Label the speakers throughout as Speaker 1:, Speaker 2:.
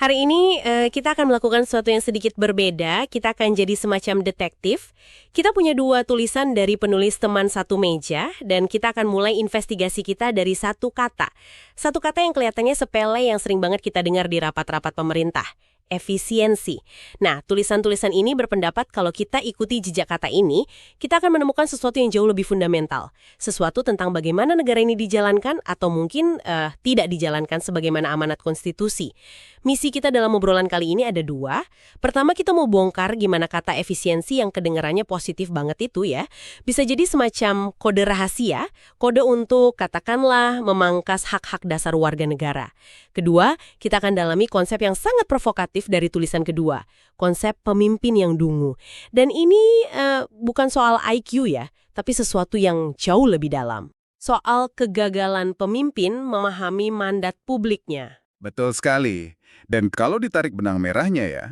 Speaker 1: Hari ini kita akan melakukan sesuatu yang sedikit berbeda. Kita akan jadi semacam detektif. Kita punya dua tulisan dari penulis teman satu meja, dan kita akan mulai investigasi kita dari satu kata. Satu kata yang kelihatannya sepele yang sering banget kita dengar di rapat-rapat pemerintah. Efisiensi. Nah, tulisan-tulisan ini berpendapat kalau kita ikuti jejak kata ini, kita akan menemukan sesuatu yang jauh lebih fundamental. Sesuatu tentang bagaimana negara ini dijalankan atau mungkin tidak dijalankan sebagaimana amanat konstitusi. Misi kita dalam obrolan kali ini ada dua. Pertama, kita mau bongkar gimana kata efisiensi yang kedengarannya positif banget itu ya. Bisa jadi semacam kode rahasia, kode untuk katakanlah memangkas hak-hak dasar warga negara. Kedua, kita akan dalami konsep yang sangat provokatif dari tulisan kedua, konsep pemimpin yang dungu. Dan ini bukan soal IQ ya, tapi sesuatu yang jauh lebih dalam. Soal kegagalan pemimpin memahami mandat publiknya.
Speaker 2: Betul sekali. Dan kalau ditarik benang merahnya ya,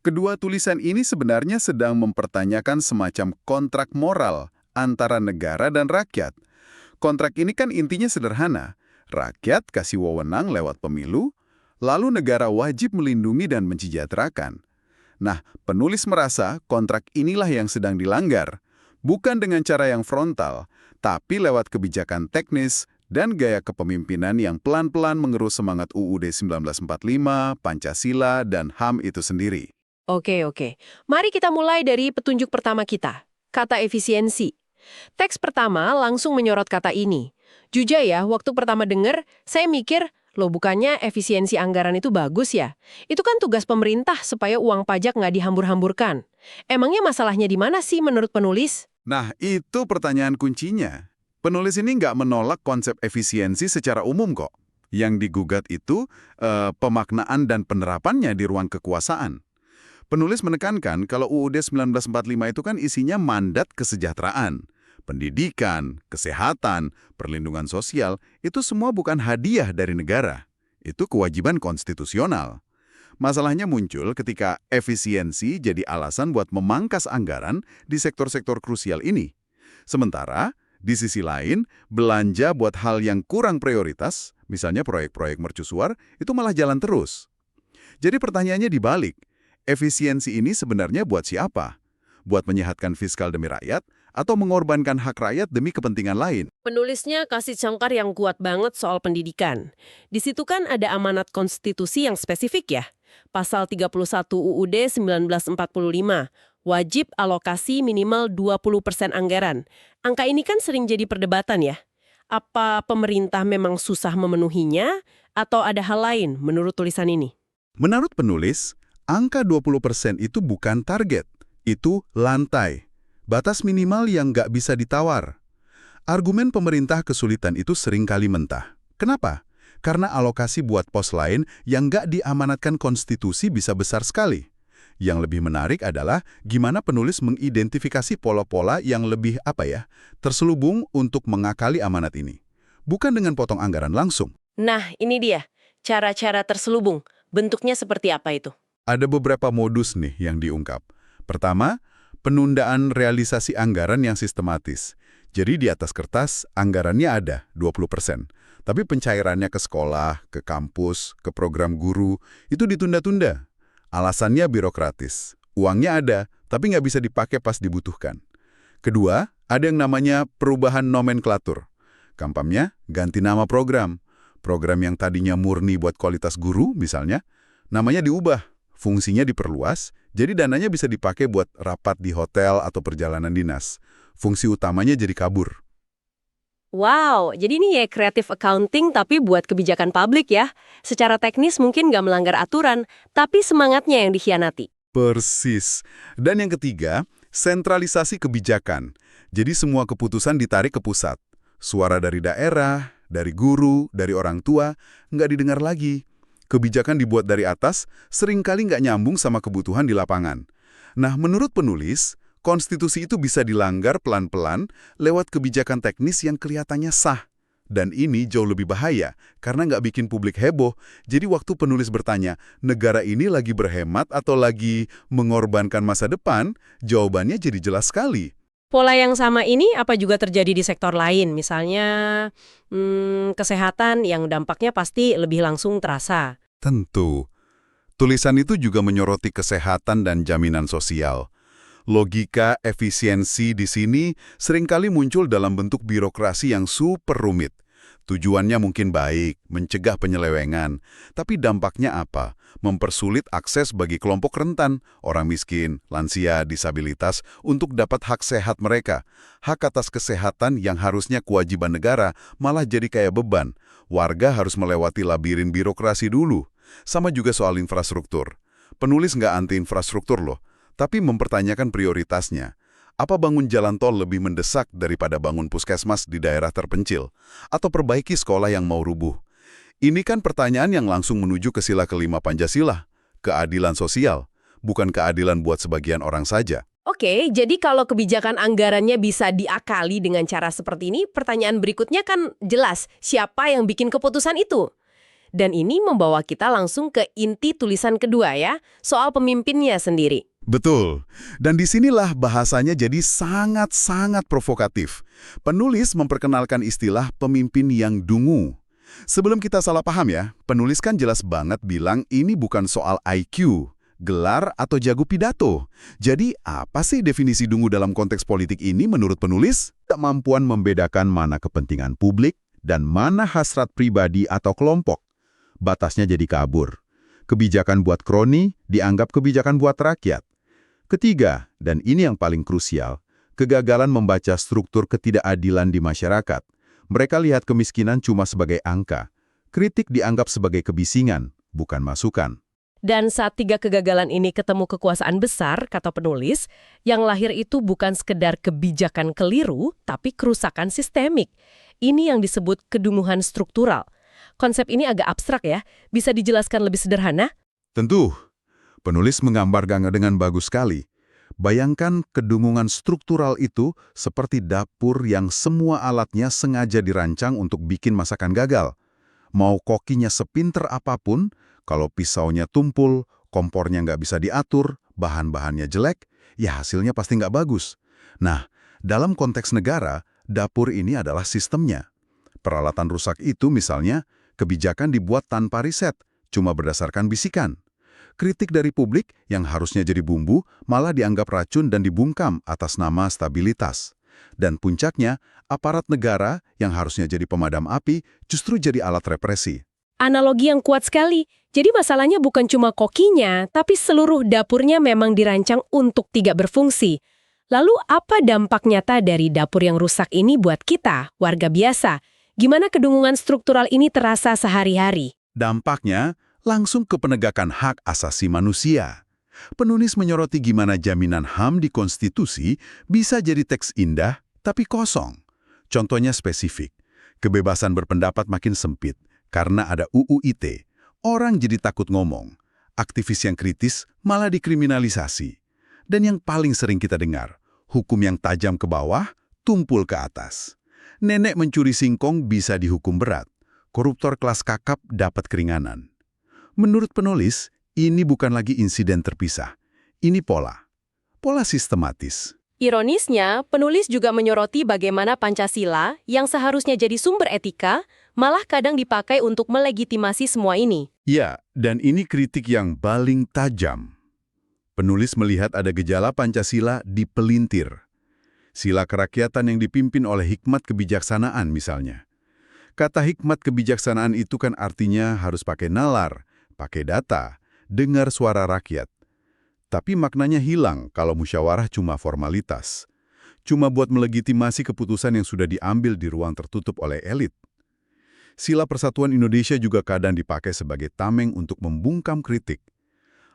Speaker 2: kedua tulisan ini sebenarnya sedang mempertanyakan semacam kontrak moral antara negara dan rakyat. Kontrak ini kan intinya sederhana. Rakyat kasih wewenang lewat pemilu, lalu negara wajib melindungi dan mensejahterakan. Nah, penulis merasa kontrak inilah yang sedang dilanggar, bukan dengan cara yang frontal, tapi lewat kebijakan teknis dan gaya kepemimpinan yang pelan-pelan mengerus semangat UUD 1945, Pancasila, dan HAM itu sendiri.
Speaker 1: Oke. Mari kita mulai dari petunjuk pertama kita, kata efisiensi. Teks pertama langsung menyorot kata ini. Jujur ya, waktu pertama dengar, saya mikir, loh bukannya efisiensi anggaran itu bagus ya? Itu kan tugas pemerintah supaya uang pajak nggak dihambur-hamburkan. Emangnya masalahnya di mana sih menurut penulis?
Speaker 2: Nah, itu pertanyaan kuncinya. Penulis ini nggak menolak konsep efisiensi secara umum kok. Yang digugat itu pemaknaan dan penerapannya di ruang kekuasaan. Penulis menekankan kalau UUD 1945 itu kan isinya mandat kesejahteraan. Pendidikan, kesehatan, perlindungan sosial, itu semua bukan hadiah dari negara. Itu kewajiban konstitusional. Masalahnya muncul ketika efisiensi jadi alasan buat memangkas anggaran di sektor-sektor krusial ini. Sementara, di sisi lain, belanja buat hal yang kurang prioritas, misalnya proyek-proyek mercusuar, itu malah jalan terus. Jadi pertanyaannya dibalik, efisiensi ini sebenarnya buat siapa? Buat menyehatkan fiskal demi rakyat, atau mengorbankan hak rakyat demi kepentingan lain?
Speaker 1: Penulisnya kasih jangkar yang kuat banget soal pendidikan. Di situ kan ada amanat konstitusi yang spesifik ya. Pasal 31 UUD 1945, wajib alokasi minimal 20% anggaran. Angka ini kan sering jadi perdebatan ya. Apa pemerintah memang susah memenuhinya, atau ada hal lain menurut tulisan ini?
Speaker 2: Menurut penulis, angka 20% itu bukan target, itu lantai. Batas minimal yang nggak bisa ditawar. Argumen pemerintah kesulitan itu sering kali mentah. Kenapa? Karena alokasi buat pos lain yang nggak diamanatkan konstitusi bisa besar sekali. Yang lebih menarik adalah gimana penulis mengidentifikasi pola-pola yang lebih terselubung untuk mengakali amanat ini. Bukan dengan potong anggaran langsung.
Speaker 1: Nah, ini dia. Cara-cara terselubung. Bentuknya seperti apa itu?
Speaker 2: Ada beberapa modus nih yang diungkap. Pertama, penundaan realisasi anggaran yang sistematis. Jadi di atas kertas, anggarannya ada 20%. Tapi pencairannya ke sekolah, ke kampus, ke program guru, itu ditunda-tunda. Alasannya birokratis. Uangnya ada, tapi nggak bisa dipakai pas dibutuhkan. Kedua, ada yang namanya perubahan nomenklatur. Gampangnya, ganti nama program. Program yang tadinya murni buat kualitas guru, misalnya, namanya diubah. Fungsinya diperluas, jadi dananya bisa dipakai buat rapat di hotel atau perjalanan dinas. Fungsi utamanya jadi kabur.
Speaker 1: Wow, jadi ini ya creative accounting tapi buat kebijakan publik ya. Secara teknis mungkin nggak melanggar aturan, tapi semangatnya yang dikhianati.
Speaker 2: Persis. Dan yang ketiga, sentralisasi kebijakan. Jadi semua keputusan ditarik ke pusat. Suara dari daerah, dari guru, dari orang tua, nggak didengar lagi. Kebijakan dibuat dari atas, seringkali nggak nyambung sama kebutuhan di lapangan. Nah, menurut penulis, konstitusi itu bisa dilanggar pelan-pelan lewat kebijakan teknis yang kelihatannya sah. Dan ini jauh lebih bahaya, karena nggak bikin publik heboh. Jadi waktu penulis bertanya, negara ini lagi berhemat atau lagi mengorbankan masa depan, jawabannya jadi jelas sekali.
Speaker 1: Pola yang sama ini apa juga terjadi di sektor lain, misalnya kesehatan yang dampaknya pasti lebih langsung terasa.
Speaker 2: Tentu. Tulisan itu juga menyoroti kesehatan dan jaminan sosial. Logika efisiensi di sini seringkali muncul dalam bentuk birokrasi yang super rumit. Tujuannya mungkin baik, mencegah penyelewengan. Tapi dampaknya apa? Mempersulit akses bagi kelompok rentan, orang miskin, lansia, disabilitas, untuk dapat hak sehat mereka. Hak atas kesehatan yang harusnya kewajiban negara malah jadi kayak beban. Warga harus melewati labirin birokrasi dulu. Sama juga soal infrastruktur. Penulis nggak anti infrastruktur loh, tapi mempertanyakan prioritasnya. Apa bangun jalan tol lebih mendesak daripada bangun puskesmas di daerah terpencil? Atau perbaiki sekolah yang mau rubuh? Ini kan pertanyaan yang langsung menuju ke sila kelima Pancasila, keadilan sosial, bukan keadilan buat sebagian orang saja.
Speaker 1: Oke, jadi kalau kebijakan anggarannya bisa diakali dengan cara seperti ini, pertanyaan berikutnya kan jelas, siapa yang bikin keputusan itu? Dan ini membawa kita langsung ke inti tulisan kedua ya, soal pemimpinnya sendiri.
Speaker 2: Betul. Dan disinilah bahasanya jadi sangat-sangat provokatif. Penulis memperkenalkan istilah pemimpin yang dungu. Sebelum kita salah paham ya, penulis kan jelas banget bilang ini bukan soal IQ, gelar, atau jago pidato. Jadi apa sih definisi dungu dalam konteks politik ini menurut penulis? Kemampuan membedakan mana kepentingan publik dan mana hasrat pribadi atau kelompok. Batasnya jadi kabur. Kebijakan buat kroni dianggap kebijakan buat rakyat. Ketiga, dan ini yang paling krusial, kegagalan membaca struktur ketidakadilan di masyarakat. Mereka lihat kemiskinan cuma sebagai angka. Kritik dianggap sebagai kebisingan, bukan masukan.
Speaker 1: Dan saat tiga kegagalan ini ketemu kekuasaan besar, kata penulis, yang lahir itu bukan sekedar kebijakan keliru, tapi kerusakan sistemik. Ini yang disebut kedunguhan struktural. Konsep ini agak abstrak ya, bisa dijelaskan lebih sederhana?
Speaker 2: Tentu. Penulis menggambarkannya dengan bagus sekali. Bayangkan kedungungan struktural itu seperti dapur yang semua alatnya sengaja dirancang untuk bikin masakan gagal. Mau kokinya sepinter apapun, kalau pisaunya tumpul, kompornya nggak bisa diatur, bahan-bahannya jelek, ya hasilnya pasti nggak bagus. Nah, dalam konteks negara, dapur ini adalah sistemnya. Peralatan rusak itu misalnya, kebijakan dibuat tanpa riset, cuma berdasarkan bisikan. Kritik dari publik yang harusnya jadi bumbu malah dianggap racun dan dibungkam atas nama stabilitas. Dan puncaknya, aparat negara yang harusnya jadi pemadam api justru jadi alat represi.
Speaker 1: Analogi yang kuat sekali. Jadi masalahnya bukan cuma kokinya, tapi seluruh dapurnya memang dirancang untuk tidak berfungsi. Lalu apa dampak nyata dari dapur yang rusak ini buat kita, warga biasa? Gimana kedungungan struktural ini terasa sehari-hari?
Speaker 2: Dampaknya langsung ke penegakan hak asasi manusia. Penulis menyoroti gimana jaminan HAM di konstitusi bisa jadi teks indah tapi kosong. Contohnya spesifik, kebebasan berpendapat makin sempit karena ada UU ITE. Orang jadi takut ngomong. Aktivis yang kritis malah dikriminalisasi. Dan yang paling sering kita dengar, hukum yang tajam ke bawah, tumpul ke atas. Nenek mencuri singkong bisa dihukum berat. Koruptor kelas kakap dapat keringanan. Menurut penulis, ini bukan lagi insiden terpisah. Ini pola. Pola sistematis.
Speaker 1: Ironisnya, penulis juga menyoroti bagaimana Pancasila, yang seharusnya jadi sumber etika, malah kadang dipakai untuk melegitimasi semua ini.
Speaker 2: Ya, dan ini kritik yang paling tajam. Penulis melihat ada gejala Pancasila dipelintir. Sila kerakyatan yang dipimpin oleh hikmat kebijaksanaan misalnya. Kata hikmat kebijaksanaan itu kan artinya harus pakai nalar, pakai data, dengar suara rakyat. Tapi maknanya hilang kalau musyawarah cuma formalitas. Cuma buat melegitimasi keputusan yang sudah diambil di ruang tertutup oleh elit. Sila Persatuan Indonesia juga kadang dipakai sebagai tameng untuk membungkam kritik.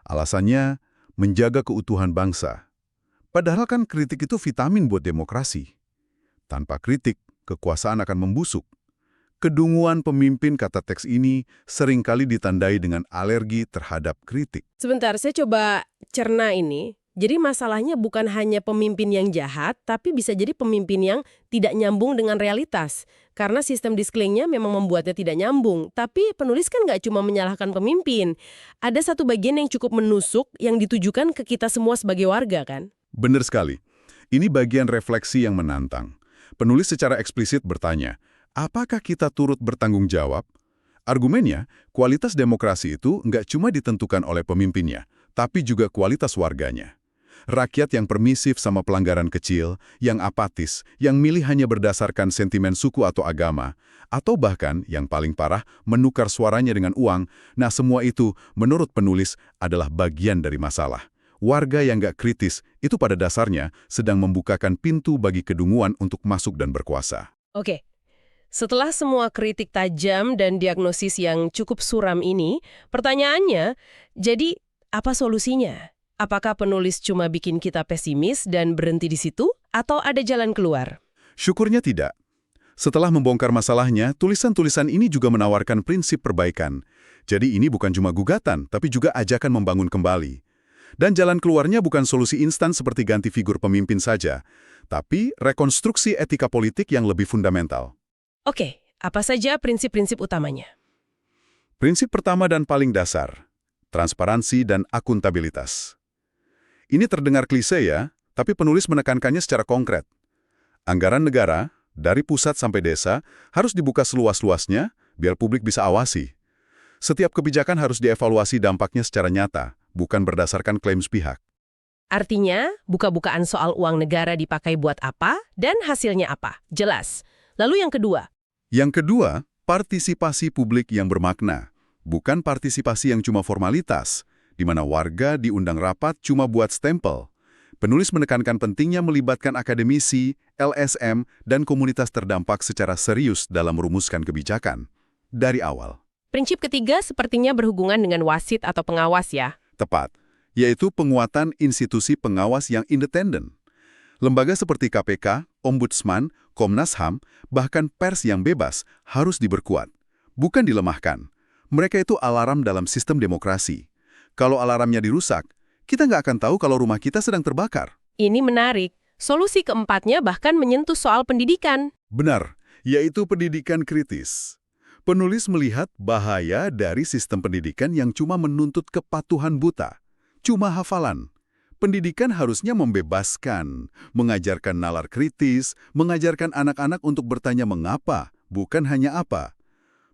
Speaker 2: Alasannya, menjaga keutuhan bangsa. Padahal kan kritik itu vitamin buat demokrasi. Tanpa kritik, kekuasaan akan membusuk. Kedunguan pemimpin, kata teks ini, seringkali ditandai dengan alergi terhadap kritik.
Speaker 1: Sebentar, saya coba cerna ini. Jadi masalahnya bukan hanya pemimpin yang jahat, tapi bisa jadi pemimpin yang tidak nyambung dengan realitas. Karena sistem disklingnya memang membuatnya tidak nyambung. Tapi penulis kan nggak cuma menyalahkan pemimpin. Ada satu bagian yang cukup menusuk yang ditujukan ke kita semua sebagai warga kan?
Speaker 2: Benar sekali. Ini bagian refleksi yang menantang. Penulis secara eksplisit bertanya, apakah kita turut bertanggung jawab? Argumennya, kualitas demokrasi itu nggak cuma ditentukan oleh pemimpinnya, tapi juga kualitas warganya. Rakyat yang permisif sama pelanggaran kecil, yang apatis, yang milih hanya berdasarkan sentimen suku atau agama, atau bahkan, yang paling parah, menukar suaranya dengan uang. Nah, semua itu, menurut penulis, adalah bagian dari masalah. Warga yang nggak kritis, itu pada dasarnya sedang membukakan pintu bagi kedunguan untuk masuk dan berkuasa.
Speaker 1: Oke. Setelah semua kritik tajam dan diagnosis yang cukup suram ini, pertanyaannya, jadi apa solusinya? Apakah penulis cuma bikin kita pesimis dan berhenti di situ, atau ada jalan keluar?
Speaker 2: Syukurnya tidak. Setelah membongkar masalahnya, tulisan-tulisan ini juga menawarkan prinsip perbaikan. Jadi ini bukan cuma gugatan, tapi juga ajakan membangun kembali. Dan jalan keluarnya bukan solusi instan seperti ganti figur pemimpin saja, tapi rekonstruksi etika politik yang lebih fundamental.
Speaker 1: Oke, apa saja prinsip-prinsip utamanya?
Speaker 2: Prinsip pertama dan paling dasar, transparansi dan akuntabilitas. Ini terdengar klise ya, tapi penulis menekankannya secara konkret. Anggaran negara, dari pusat sampai desa, harus dibuka seluas-luasnya biar publik bisa awasi. Setiap kebijakan harus dievaluasi dampaknya secara nyata, bukan berdasarkan klaim sepihak.
Speaker 1: Artinya, buka-bukaan soal uang negara dipakai buat apa dan hasilnya apa. Jelas. Lalu yang kedua?
Speaker 2: Yang kedua, partisipasi publik yang bermakna, bukan partisipasi yang cuma formalitas, di mana warga diundang rapat cuma buat stempel. Penulis menekankan pentingnya melibatkan akademisi, LSM, dan komunitas terdampak secara serius dalam merumuskan kebijakan. Dari awal.
Speaker 1: Prinsip ketiga sepertinya berhubungan dengan wasit atau pengawas ya.
Speaker 2: Tepat, yaitu penguatan institusi pengawas yang independen. Lembaga seperti KPK, Ombudsman, Komnas HAM, bahkan pers yang bebas harus diperkuat, bukan dilemahkan. Mereka itu alarm dalam sistem demokrasi. Kalau alarmnya dirusak, kita nggak akan tahu kalau rumah kita sedang terbakar.
Speaker 1: Ini menarik. Solusi keempatnya bahkan menyentuh soal pendidikan.
Speaker 2: Benar, yaitu pendidikan kritis. Penulis melihat bahaya dari sistem pendidikan yang cuma menuntut kepatuhan buta, cuma hafalan. Pendidikan harusnya membebaskan, mengajarkan nalar kritis, mengajarkan anak-anak untuk bertanya mengapa, bukan hanya apa.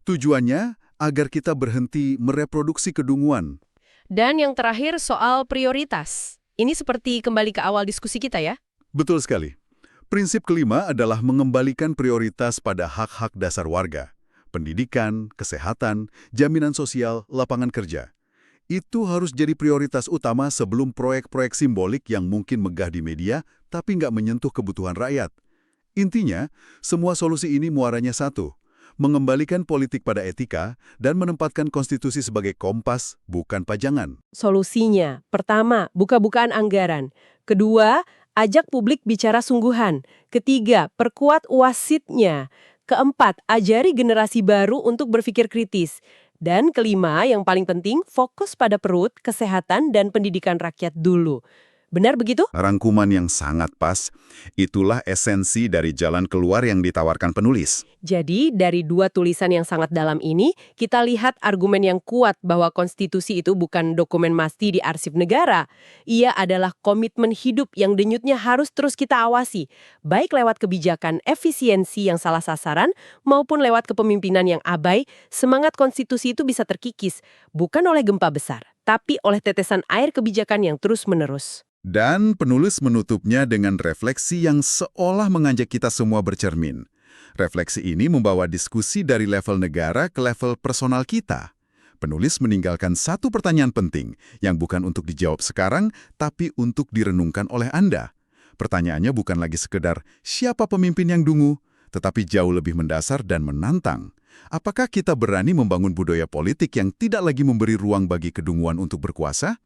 Speaker 2: Tujuannya agar kita berhenti mereproduksi kedunguan.
Speaker 1: Dan yang terakhir soal prioritas. Ini seperti kembali ke awal diskusi kita ya.
Speaker 2: Betul sekali. Prinsip kelima adalah mengembalikan prioritas pada hak-hak dasar warga. Pendidikan, kesehatan, jaminan sosial, lapangan kerja. Itu harus jadi prioritas utama sebelum proyek-proyek simbolik yang mungkin megah di media, tapi nggak menyentuh kebutuhan rakyat. Intinya, semua solusi ini muaranya satu, mengembalikan politik pada etika dan menempatkan konstitusi sebagai kompas, bukan pajangan.
Speaker 1: Solusinya, pertama, buka-bukaan anggaran. Kedua, ajak publik bicara sungguhan. Ketiga, perkuat wasitnya. Keempat, ajari generasi baru untuk berpikir kritis. Dan kelima, yang paling penting, fokus pada perut, kesehatan, dan pendidikan rakyat dulu. Benar begitu?
Speaker 2: Rangkuman yang sangat pas, itulah esensi dari jalan keluar yang ditawarkan penulis.
Speaker 1: Jadi, dari dua tulisan yang sangat dalam ini, kita lihat argumen yang kuat bahwa konstitusi itu bukan dokumen mati di arsip negara. Ia adalah komitmen hidup yang denyutnya harus terus kita awasi, baik lewat kebijakan efisiensi yang salah sasaran, maupun lewat kepemimpinan yang abai. Semangat konstitusi itu bisa terkikis, bukan oleh gempa besar, tapi oleh tetesan air kebijakan yang terus-menerus.
Speaker 2: Dan penulis menutupnya dengan refleksi yang seolah mengajak kita semua bercermin. Refleksi ini membawa diskusi dari level negara ke level personal kita. Penulis meninggalkan satu pertanyaan penting yang bukan untuk dijawab sekarang, tapi untuk direnungkan oleh Anda. Pertanyaannya bukan lagi sekedar siapa pemimpin yang dungu, tetapi jauh lebih mendasar dan menantang. Apakah kita berani membangun budaya politik yang tidak lagi memberi ruang bagi kedunguan untuk berkuasa?